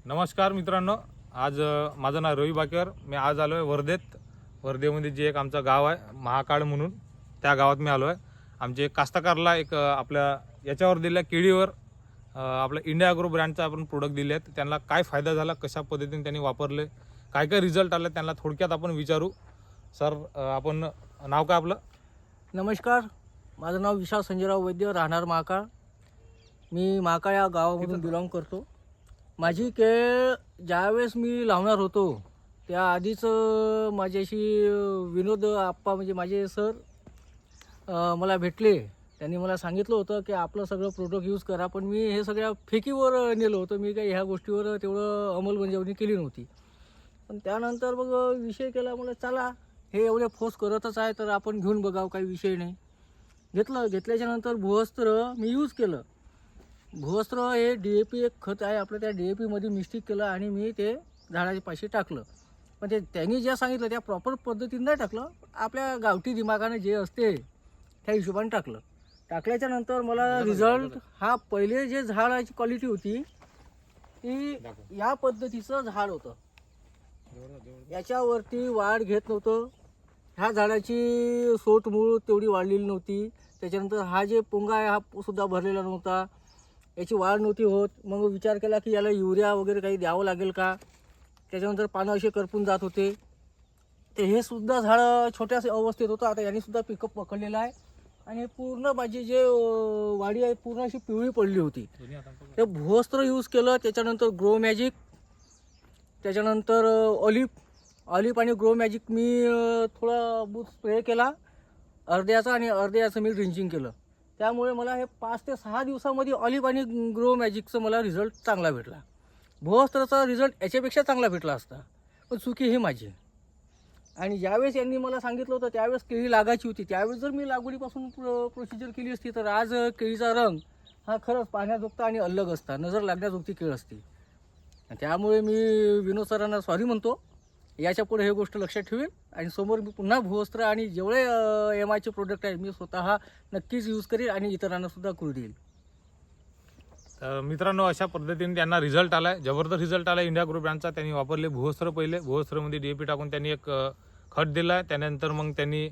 नमस्कार मित्रांनो, आज माझं नाव रवी बाकेवर. मी आज आलो आहे वर्धेत. वर्धेमध्ये जे एक आमचं गाव आहे महाकाळ म्हणून, त्या गावात मी आलो आहे. आमचे कास्तकारला एक आपल्या याच्यावर दिल्या केळीवर आपल्या इंडिया ॲग्रो ब्रँडचा आपण प्रोडक्ट दिले आहेत. त्यांना काय फायदा झाला, कशा पद्धतीने त्यांनी वापरले, काय काय रिझल्ट आले, त्यांना थोडक्यात आपण विचारू. सर, आपण नाव काय आपलं? नमस्कार, माझं नाव विशाल संजयराव वैद्य, राहणार महाकाळ. मी महाकाळ या गावामधून बिलॉंग करतो. माझी केळ ज्यावेळेस मी लावणार होतो त्या आधीच माझ्याशी विनोद आप्पा म्हणजे माझे सर मला भेटले. त्यांनी मला सांगितलं होतं की आपलं सगळं प्रोडक्ट यूज करा, पण मी हे सगळ्या फेकीवर नेलं होतं. मी काही ह्या गोष्टीवर तेवढं अंमलबजावणी केली नव्हती. पण त्यानंतर मग विषय केला, मला चला हे एवढे फोर्स करतच आहे तर आपण घेऊन बघावं, काही विषय नाही. घेतल्याच्यानंतर भूवस्त्र मी यूज केलं. भूवस्त्र हे DAP एक खत आहे आपलं, त्या DAPमध्ये मिस्टेक केलं आणि मी ते झाडाच्या पाशी टाकलं. पण ते त्यांनी जे सांगितलं त्या प्रॉपर पद्धतीने नाही टाकलं, आपल्या गावठी दिमागाने जे असते त्या हिशोबाने टाकलं. टाकल्याच्या नंतर मला रिझल्ट हा पहिले जे झाडाची क्वालिटी होती ती या पद्धतीचं झाड होतं. याच्यावरती वाढ घेत नव्हतं. ह्या झाडाची सोट मूळ तेवढी वाढलेली नव्हती. त्याच्यानंतर हा जे पोंगा आहे हा सुद्धा भरलेला नव्हता, याची वाढ नव्हती होत. मग विचार केला की याला युरिया वगैरे काही द्यावं लागेल का. त्याच्यानंतर पानं असे करपून जात होते. ते हे सुद्धा झाड छोट्या अवस्थेत होतं. आता यांनी सुद्धा पिकअप पकडलेलं आहे आणि पूर्ण माझी जे वाढी आहे पूर्ण अशी पिवळी पडली होती. ते भूवस्त्र यूज केलं, त्याच्यानंतर ग्रो मॅजिक, त्याच्यानंतर ऑलिप आणि ग्रो मॅजिक मी थोडा बूथ स्प्रे केला अर्ध्याचा आणि अर्ध्याचं मी ड्रिंचिंग केलं. त्यामुळे मला हे 5 ते 6 दिवसामध्ये ऑलिप आणि ग्रो मॅजिकचं मला रिझल्ट चांगला भेटला. भूवस्त्राचा रिझल्ट याच्यापेक्षा चांगला भेटला असता, पण चुकी हे माझी. आणि ज्यावेळेस यांनी मला सांगितलं होतं त्यावेळेस केळी लागायची होती. त्यावेळेस जर मी लागवडीपासून प्रोसिजर केली असती तर आज केळीचा रंग हा खरंच पाहण्याजोगता आणि अलग असता, नजर लागण्याजोगती केळ असते. त्यामुळे मी विनोद सरांना सॉरी म्हणतो. याच्या पुढे हे गोष्ट लक्षात ठेवेल आणि समोर मी पुन्हा भूवस्त्र आणि जेवढे MIचे प्रोडक्ट आहेत मी स्वतः नक्कीच यूज करेल आणि इतरांना सुद्धा करू देईल. तर मित्रांनो, अशा पद्धतीने त्यांना रिझल्ट आला आहे, जबरदस्त रिझल्ट आला. इंडिया ॲग्रो ब्रँडचा त्यांनी वापरले भूवस्त्र. पहिले भूवस्त्रमध्ये DAP टाकून त्यांनी एक खत दिला आहे. त्यानंतर मग त्यांनी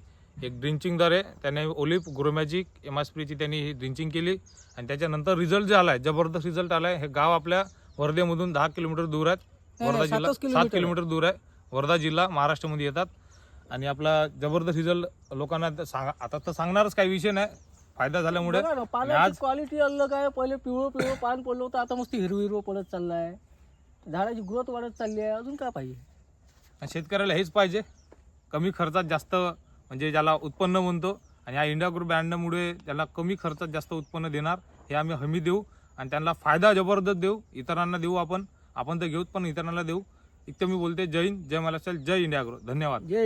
एक ड्रिंचिंगद्वारे त्यांनी ओलिप ग्रोमॅजिक एमास्प्रीची त्यांनी ही ड्रिंचिंग केली आणि त्याच्यानंतर रिझल्ट जे आला आहे जबरदस्त रिझल्ट आला आहे. हे गाव आपल्या वर्धेमधून 10 किलोमीटर दूर आहे. वर्धा जिल्हा 7 किलोमीटर दूर आहे. वर्धा जिल्हा महाराष्ट्रामध्ये येतात आणि आपला जबरदस्त रिझल्ट लोकांना आता तर सांगणारच काही विषय नाही, फायदा झाल्यामुळे. पानाची क्वालिटी अलग आहे. पहिले पिवळं पान पडलं होतं, आता मस्त हिरवं पडत चाललं आहे. झाडाची ग्रोथ वाढत चालली आहे. अजून काय पाहिजे? शेतकऱ्याला हेच पाहिजे, कमी खर्चात जास्त, म्हणजे ज्याला उत्पन्न म्हणतो. आणि या इंडिया ॲग्रो ब्रँडमुळे त्याला कमी खर्चात जास्त उत्पन्न देणार हे आम्ही हमी देऊ आणि त्यांना फायदा जबरदस्त देऊ. इतरांना देऊ, आपण तर घेऊच पण इतरांना देऊ. इतकं मी बोलते. जय हिंद, जय महाराष्ट्र, जय इंडिया ॲग्रो. धन्यवाद. जय